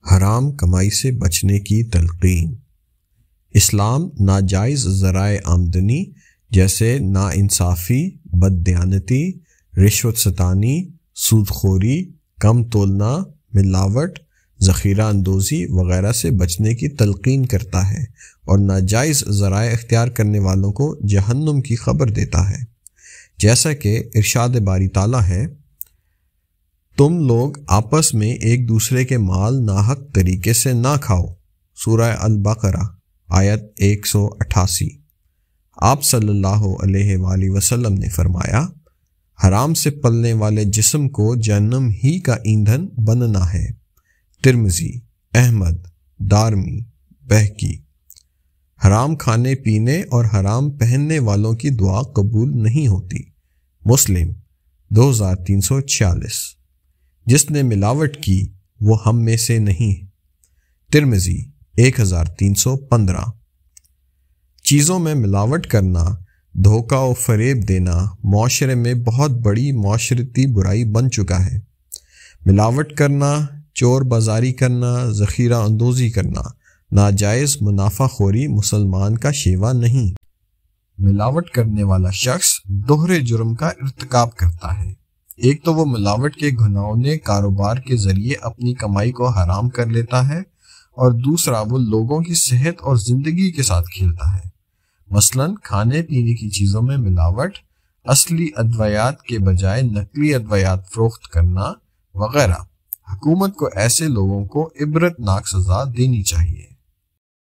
حرام کمائی سے بچنے کی تلقین۔ اسلام ناجائز ذرائع آمدنی جیسے ناانصافی، بددیانتی، رشوت ستانی، سود خوری، کم تولنا، ملاوٹ، ذخیرہ اندوزی وغیرہ سے بچنے کی تلقین کرتا ہے اور ناجائز ذرائع اختیار کرنے والوں کو جہنم کی خبر دیتا ہے، جیسا کہ ارشاد باری تعالیٰ ہے، تم لوگ آپس میں ایک دوسرے کے مال ناحق طریقے سے نہ کھاؤ۔ سورہ البقرہ آیت 188۔ آپ صلی اللہ علیہ وآلہ وسلم نے فرمایا، حرام سے پلنے والے جسم کو جہنم ہی کا ایندھن بننا ہے۔ ترمذی، احمد، دارمی، بہقی۔ حرام کھانے پینے اور حرام پہننے والوں کی دعا قبول نہیں ہوتی۔ مسلم 2346۔ جس نے ملاوٹ کی وہ ہم میں سے نہیں۔ ترمذی 1315۔ چیزوں میں ملاوٹ کرنا، دھوکہ و فریب دینا معاشرے میں بہت بڑی معاشرتی برائی بن چکا ہے۔ ملاوٹ کرنا، چور بازاری کرنا، ذخیرہ اندوزی کرنا، ناجائز منافع خوری مسلمان کا شیوا نہیں۔ ملاوٹ کرنے والا شخص دوہرے جرم کا ارتکاب کرتا ہے۔ ایک تو وہ ملاوٹ کے گھناؤنے کاروبار کے ذریعے اپنی کمائی کو حرام کر لیتا ہے، اور دوسرا وہ لوگوں کی صحت اور زندگی کے ساتھ کھیلتا ہے۔ مثلاً کھانے پینے کی چیزوں میں ملاوٹ، اصلی ادویات کے بجائے نقلی ادویات فروخت کرنا وغیرہ۔ حکومت کو ایسے لوگوں کو عبرتناک سزا دینی چاہیے۔